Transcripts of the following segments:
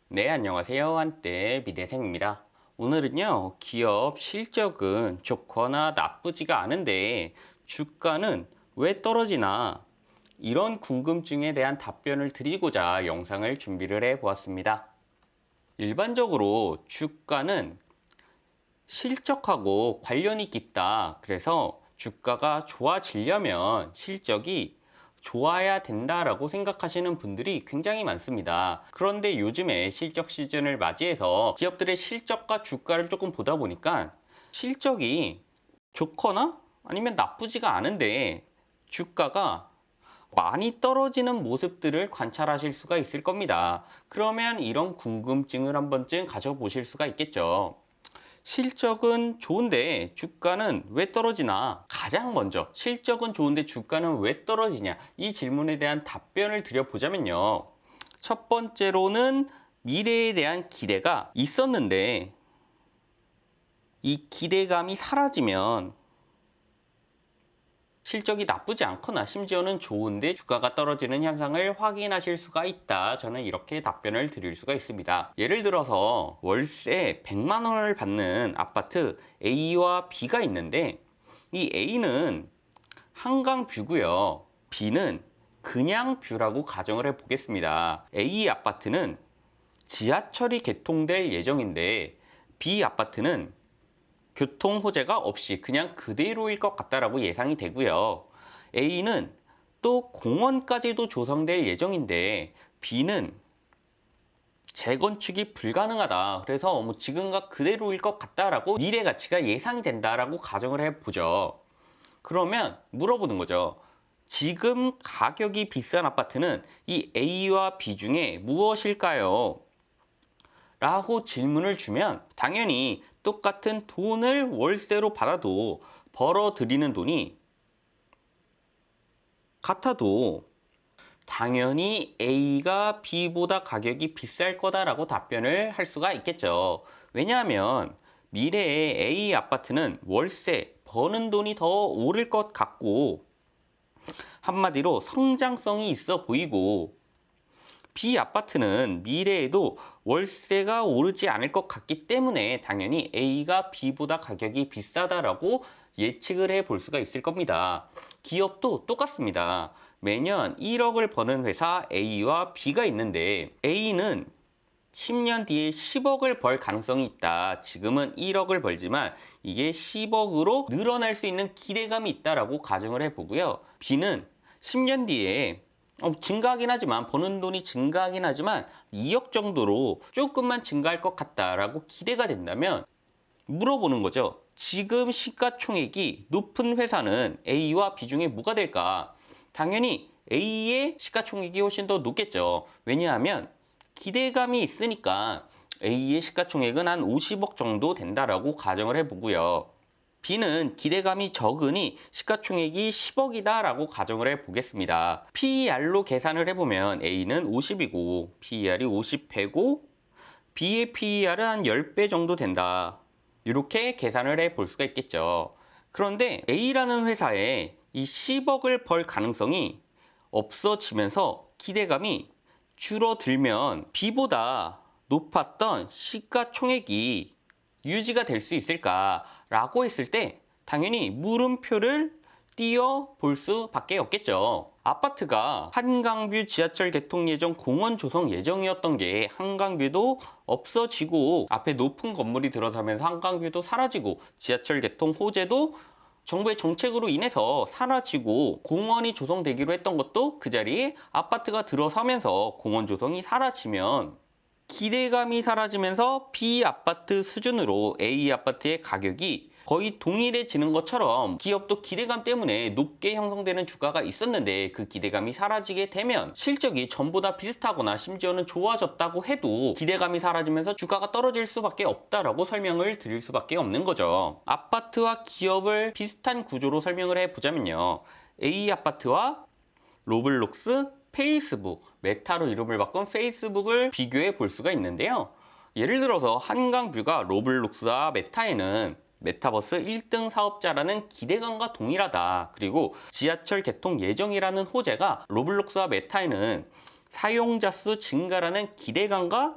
네, 안녕하세요. 한때 미대생입니다. 오늘은요, 기업 실적은 좋거나 나쁘지가 않은데 주가는 왜 떨어지나? 이런 궁금증에 대한 답변을 드리고자 영상을 준비를 해 보았습니다. 일반적으로 주가는 실적하고 관련이 깊다. 그래서 주가가 좋아지려면 실적이 좋아야 된다라고 생각하시는 분들이 굉장히 많습니다. 그런데 요즘에 실적 시즌을 맞이해서 기업들의 실적과 주가를 조금 보다 보니까 실적이 좋거나 아니면 나쁘지가 않은데 주가가 많이 떨어지는 모습들을 관찰하실 수가 있을 겁니다. 그러면 이런 궁금증을 한 번쯤 가져보실 수가 있겠죠. 실적은 좋은데 주가는 왜 떨어지나? 가장 먼저 실적은 좋은데 주가는 왜 떨어지냐? 이 질문에 대한 답변을 드려보자면요. 첫 번째로는 미래에 대한 기대가 있었는데 이 기대감이 사라지면 실적이 나쁘지 않거나 심지어는 좋은데 주가가 떨어지는 현상을 확인하실 수가 있다. 저는 이렇게 답변을 드릴 수가 있습니다. 예를 들어서 월세 100만 원을 받는 아파트 A와 B가 있는데 이 A는 한강 뷰고요. B는 그냥 뷰라고 가정을 해 보겠습니다. A 아파트는 지하철이 개통될 예정인데 B 아파트는 교통 호재가 없이 그냥 그대로일 것 같다라고 예상이 되고요. A는 또 공원까지도 조성될 예정인데 B는 재건축이 불가능하다. 그래서 뭐 지금과 그대로일 것 같다라고 미래 가치가 예상이 된다라고 가정을 해보죠. 그러면 물어보는 거죠. 지금 가격이 비싼 아파트는 이 A와 B 중에 무엇일까요? 라고 질문을 주면 당연히 똑같은 돈을 월세로 받아도 벌어들이는 돈이 같아도 당연히 A가 B보다 가격이 비쌀 거다라고 답변을 할 수가 있겠죠. 왜냐하면 미래에 A 아파트는 월세 버는 돈이 더 오를 것 같고 한마디로 성장성이 있어 보이고 B 아파트는 미래에도 월세가 오르지 않을 것 같기 때문에 당연히 A가 B보다 가격이 비싸다라고 예측을 해 볼 수가 있을 겁니다. 기업도 똑같습니다. 매년 1억을 버는 회사 A와 B가 있는데 A는 10년 뒤에 10억을 벌 가능성이 있다. 지금은 1억을 벌지만 이게 10억으로 늘어날 수 있는 기대감이 있다라고 가정을 해보고요. B는 10년 뒤에 증가하긴 하지만 버는 돈이 증가하긴 하지만 2억 정도로 조금만 증가할 것 같다라고 기대가 된다면 물어보는 거죠. 지금 시가총액이 높은 회사는 A와 B 중에 뭐가 될까? 당연히 A의 시가총액이 훨씬 더 높겠죠. 왜냐하면 기대감이 있으니까 A의 시가총액은 한 50억 정도 된다라고 가정을 해보고요. B는 기대감이 적으니 시가총액이 10억이다 라고 가정을 해보겠습니다. PER로 계산을 해보면 A는 50이고 PER이 50배고 B의 PER은 한 10배 정도 된다. 이렇게 계산을 해볼 수가 있겠죠. 그런데 A라는 회사에 이 10억을 벌 가능성이 없어지면서 기대감이 줄어들면 B보다 높았던 시가총액이 유지가 될 수 있을까라고 했을 때 당연히 물음표를 띄워 볼 수밖에 없겠죠. 아파트가 한강뷰 지하철 개통 예정 공원 조성 예정이었던 게 한강뷰도 없어지고 앞에 높은 건물이 들어서면서 한강뷰도 사라지고 지하철 개통 호재도 정부의 정책으로 인해서 사라지고 공원이 조성되기로 했던 것도 그 자리에 아파트가 들어서면서 공원 조성이 사라지면 기대감이 사라지면서 B 아파트 수준으로 A 아파트의 가격이 거의 동일해지는 것처럼 기업도 기대감 때문에 높게 형성되는 주가가 있었는데 그 기대감이 사라지게 되면 실적이 전보다 비슷하거나 심지어는 좋아졌다고 해도 기대감이 사라지면서 주가가 떨어질 수밖에 없다라고 설명을 드릴 수밖에 없는 거죠. 아파트와 기업을 비슷한 구조로 설명을 해보자면요. A 아파트와 로블록스, 페이스북, 메타로 이름을 바꾼 페이스북을 비교해 볼 수가 있는데요. 예를 들어서 한강뷰가 로블록스와 메타에는 메타버스 1등 사업자라는 기대감과 동일하다. 그리고 지하철 개통 예정이라는 호재가 로블록스와 메타에는 사용자 수 증가라는 기대감과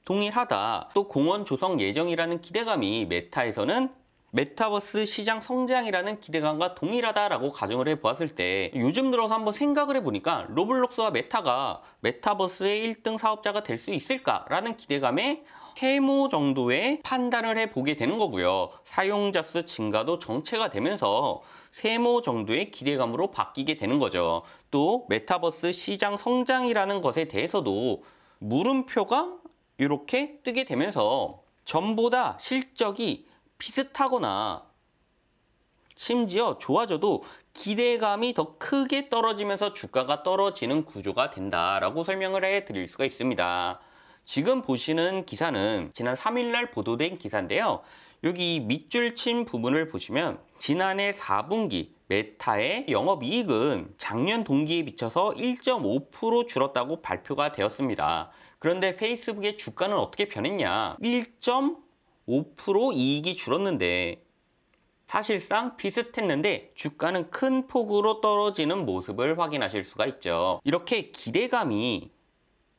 동일하다. 또 공원 조성 예정이라는 기대감이 메타에서는 메타버스 시장 성장이라는 기대감과 동일하다라고 가정을 해보았을 때 요즘 들어서 한번 생각을 해보니까 로블록스와 메타가 메타버스의 1등 사업자가 될 수 있을까라는 기대감에 세모 정도의 판단을 해보게 되는 거고요. 사용자 수 증가도 정체가 되면서 세모 정도의 기대감으로 바뀌게 되는 거죠. 또 메타버스 시장 성장이라는 것에 대해서도 물음표가 이렇게 뜨게 되면서 전보다 실적이 비슷하거나 심지어 좋아져도 기대감이 더 크게 떨어지면서 주가가 떨어지는 구조가 된다라고 설명을 해드릴 수가 있습니다. 지금 보시는 기사는 지난 3일날 보도된 기사인데요. 여기 밑줄 친 부분을 보시면 지난해 4분기 메타의 영업이익은 작년 동기에 비춰서 1.5% 줄었다고 발표가 되었습니다. 그런데 페이스북의 주가는 어떻게 변했냐? 1.5% 이익이 줄었는데 사실상 비슷했는데 주가는 큰 폭으로 떨어지는 모습을 확인하실 수가 있죠. 이렇게 기대감이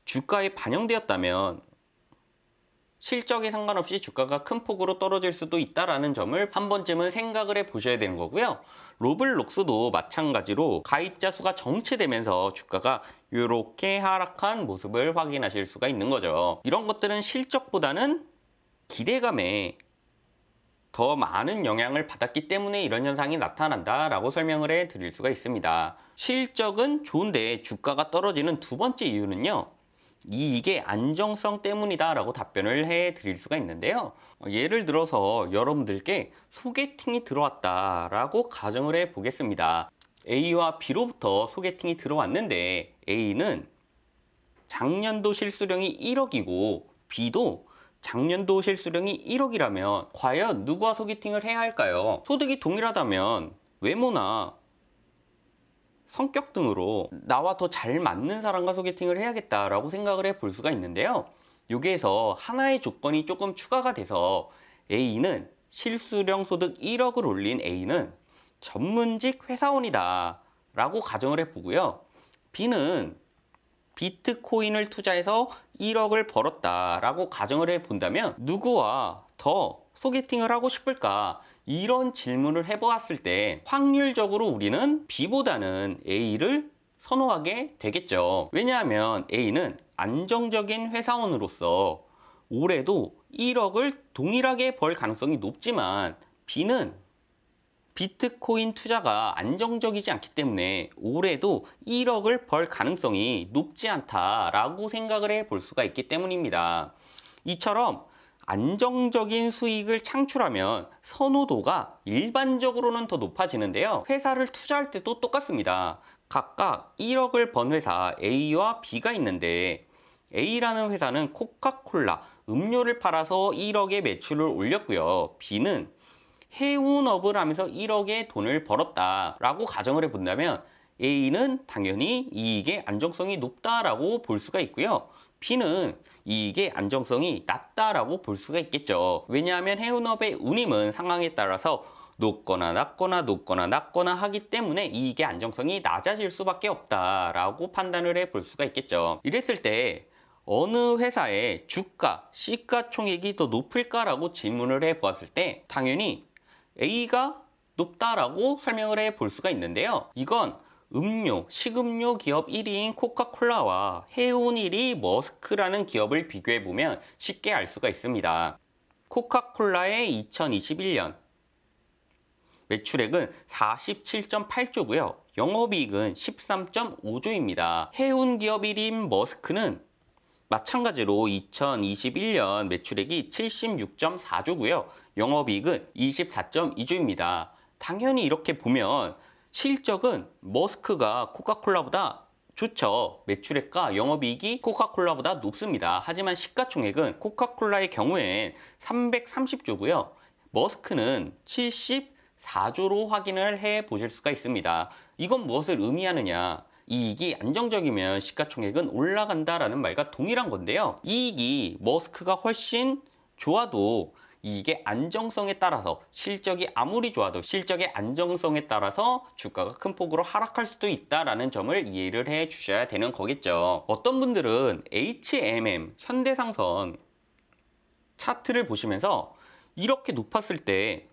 주가에 반영되었다면 실적에 상관없이 주가가 큰 폭으로 떨어질 수도 있다는 점을 한 번쯤은 생각을 해보셔야 되는 거고요. 로블록스도 마찬가지로 가입자 수가 정체되면서 주가가 이렇게 하락한 모습을 확인하실 수가 있는 거죠. 이런 것들은 실적보다는 기대감에 더 많은 영향을 받았기 때문에 이런 현상이 나타난다라고 설명을 해드릴 수가 있습니다. 실적은 좋은데 주가가 떨어지는 두 번째 이유는요. 이익의 안정성 때문이다라고 답변을 해드릴 수가 있는데요. 예를 들어서 여러분들께 소개팅이 들어왔다라고 가정을 해보겠습니다. A와 B로부터 소개팅이 들어왔는데 A는 작년도 실수령이 1억이고 B도 작년도 실수령이 1억이라면 과연 누구와 소개팅을 해야 할까요? 소득이 동일하다면 외모나 성격 등으로 나와 더 잘 맞는 사람과 소개팅을 해야겠다라고 생각을 해볼 수가 있는데요. 여기에서 하나의 조건이 조금 추가가 돼서 A는 실수령 소득 1억을 올린 A는 전문직 회사원이다 라고 가정을 해보고요. B는 비트코인을 투자해서 1억을 벌었다 라고 가정을 해본다면 누구와 더 소개팅을 하고 싶을까? 이런 질문을 해보았을 때 확률적으로 우리는 B보다는 A를 선호하게 되겠죠. 왜냐하면 A는 안정적인 회사원으로서 올해도 1억을 동일하게 벌 가능성이 높지만 B는 비트코인 투자가 안정적이지 않기 때문에 올해도 1억을 벌 가능성이 높지 않다라고 생각을 해볼 수가 있기 때문입니다. 이처럼 안정적인 수익을 창출하면 선호도가 일반적으로는 더 높아지는데요. 회사를 투자할 때도 똑같습니다. 각각 1억을 번 회사 A와 B가 있는데 A라는 회사는 코카콜라 음료를 팔아서 1억의 매출을 올렸고요. B는 해운업을 하면서 1억의 돈을 벌었다라고 가정을 해본다면 A는 당연히 이익의 안정성이 높다라고 볼 수가 있고요. B는 이익의 안정성이 낮다라고 볼 수가 있겠죠. 왜냐하면 해운업의 운임은 상황에 따라서 높거나 낮거나 높거나 낮거나 하기 때문에 이익의 안정성이 낮아질 수밖에 없다라고 판단을 해볼 수가 있겠죠. 이랬을 때 어느 회사의 주가, 시가총액이 더 높을까라고 질문을 해보았을 때 당연히 A가 높다라고 설명을 해볼 수가 있는데요. 이건 음료, 식음료 기업 1위인 코카콜라와 해운 1위 머스크라는 기업을 비교해보면 쉽게 알 수가 있습니다. 코카콜라의 2021년 매출액은 47.8조고요. 영업이익은 13.5조입니다. 해운 기업 1위인 머스크는 마찬가지로 2021년 매출액이 76.4조고요. 영업이익은 24.2조입니다. 당연히 이렇게 보면 실적은 머스크가 코카콜라보다 좋죠. 매출액과 영업이익이 코카콜라보다 높습니다. 하지만 시가총액은 코카콜라의 경우엔 330조고요. 머스크는 74조로 확인을 해 보실 수가 있습니다. 이건 무엇을 의미하느냐? 이익이 안정적이면 시가총액은 올라간다라는 말과 동일한 건데요. 이익이 머스크가 훨씬 좋아도 이익의 안정성에 따라서 실적이 아무리 좋아도 실적의 안정성에 따라서 주가가 큰 폭으로 하락할 수도 있다라는 점을 이해를 해 주셔야 되는 거겠죠. 어떤 분들은 HMM, 현대상선 차트를 보시면서 이렇게 높았을 때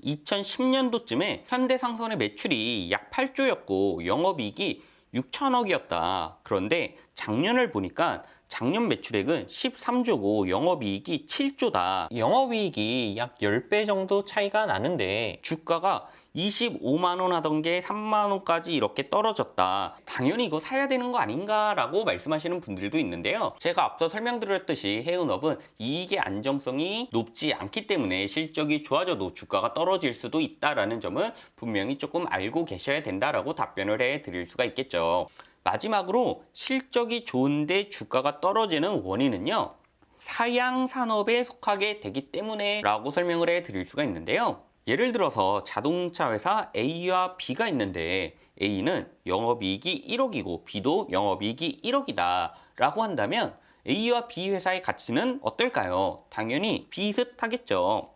2010년도쯤에 현대상선의 매출이 약 8조였고 영업이익이 6천억이었다. 그런데 작년을 보니까 작년 매출액은 13조고 영업이익이 7조다. 영업이익이 약 10배 정도 차이가 나는데 주가가 25만 원 하던 게 3만 원까지 이렇게 떨어졌다. 당연히 이거 사야 되는 거 아닌가라고 말씀하시는 분들도 있는데요. 제가 앞서 설명드렸듯이 해운업은 이익의 안정성이 높지 않기 때문에 실적이 좋아져도 주가가 떨어질 수도 있다라는 점은 분명히 조금 알고 계셔야 된다라고 답변을 해드릴 수가 있겠죠. 마지막으로 실적이 좋은데 주가가 떨어지는 원인은요, 사양 산업에 속하게 되기 때문에 라고 설명을 해드릴 수가 있는데요. 예를 들어서 자동차 회사 A와 B가 있는데 A는 영업이익이 1억이고 B도 영업이익이 1억이다 라고 한다면 A와 B 회사의 가치는 어떨까요? 당연히 비슷하겠죠.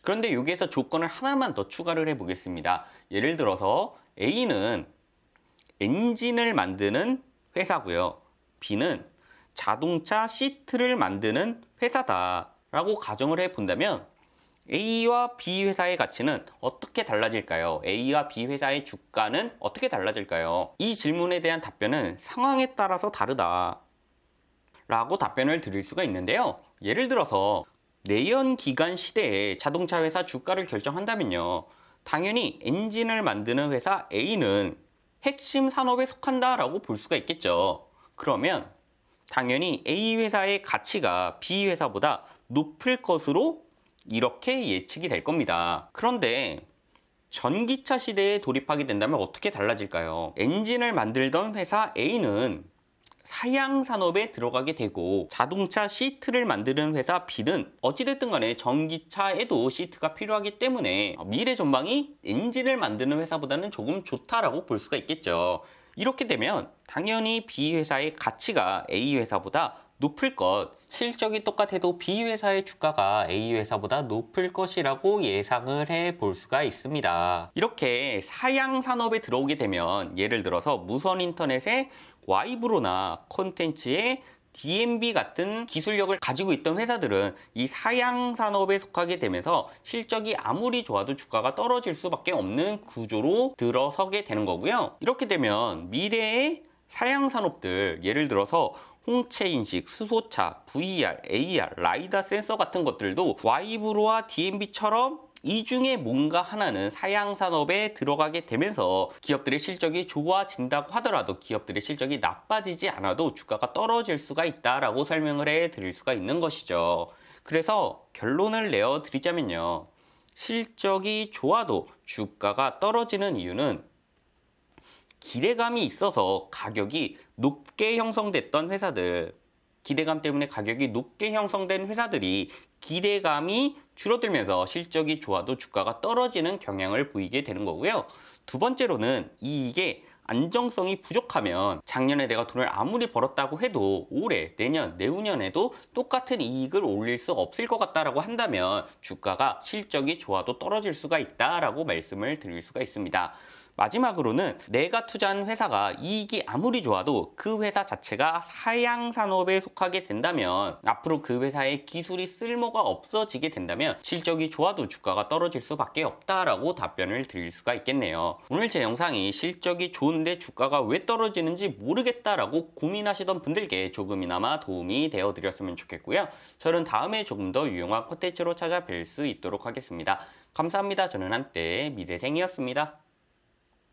그런데 여기에서 조건을 하나만 더 추가를 해보겠습니다. 예를 들어서 A는 엔진을 만드는 회사고요. B는 자동차 시트를 만드는 회사다 라고 가정을 해본다면 A와 B 회사의 가치는 어떻게 달라질까요? A와 B 회사의 주가는 어떻게 달라질까요? 이 질문에 대한 답변은 상황에 따라서 다르다 라고 답변을 드릴 수가 있는데요. 예를 들어서 내연기관 시대에 자동차 회사 주가를 결정한다면요, 당연히 엔진을 만드는 회사 A는 핵심 산업에 속한다 라고 볼 수가 있겠죠. 그러면 당연히 A 회사의 가치가 B 회사보다 높을 것으로 이렇게 예측이 될 겁니다. 그런데 전기차 시대에 돌입하게 된다면 어떻게 달라질까요? 엔진을 만들던 회사 A는 사양 산업에 들어가게 되고 자동차 시트를 만드는 회사 B는 어찌됐든 간에 전기차에도 시트가 필요하기 때문에 미래 전망이 엔진을 만드는 회사보다는 조금 좋다라고 볼 수가 있겠죠. 이렇게 되면 당연히 B 회사의 가치가 A 회사보다 높을 것, 실적이 똑같아도 B 회사의 주가가 A 회사보다 높을 것이라고 예상을 해 볼 수가 있습니다. 이렇게 사양 산업에 들어오게 되면 예를 들어서 무선 인터넷의 와이브로나 콘텐츠의 DMB 같은 기술력을 가지고 있던 회사들은 이 사양 산업에 속하게 되면서 실적이 아무리 좋아도 주가가 떨어질 수밖에 없는 구조로 들어서게 되는 거고요. 이렇게 되면 미래의 사양 산업들, 예를 들어서 홍채 인식, 수소차, VR, AR, 라이다 센서 같은 것들도 와이브로와 DMB처럼 이 중에 뭔가 하나는 사양 산업에 들어가게 되면서 기업들의 실적이 좋아진다고 하더라도 기업들의 실적이 나빠지지 않아도 주가가 떨어질 수가 있다라고 설명을 해 드릴 수가 있는 것이죠. 그래서 결론을 내어 드리자면요, 실적이 좋아도 주가가 떨어지는 이유는 기대감이 있어서 가격이 높게 형성됐던 회사들, 기대감 때문에 가격이 높게 형성된 회사들이 기대감이 줄어들면서 실적이 좋아도 주가가 떨어지는 경향을 보이게 되는 거고요. 두 번째로는 이익의 안정성이 부족하면 작년에 내가 돈을 아무리 벌었다고 해도 올해, 내년, 내후년에도 똑같은 이익을 올릴 수 없을 것 같다라고 한다면 주가가 실적이 좋아도 떨어질 수가 있다라고 말씀을 드릴 수가 있습니다. 마지막으로는 내가 투자한 회사가 이익이 아무리 좋아도 그 회사 자체가 사양 산업에 속하게 된다면 앞으로 그 회사의 기술이 쓸모가 없어지게 된다면 실적이 좋아도 주가가 떨어질 수밖에 없다라고 답변을 드릴 수가 있겠네요. 오늘 제 영상이 실적이 좋은데 주가가 왜 떨어지는지 모르겠다라고 고민하시던 분들께 조금이나마 도움이 되어 드렸으면 좋겠고요. 저는 다음에 조금 더 유용한 콘텐츠로 찾아뵐 수 있도록 하겠습니다. 감사합니다. 저는 한때 미대생이었습니다.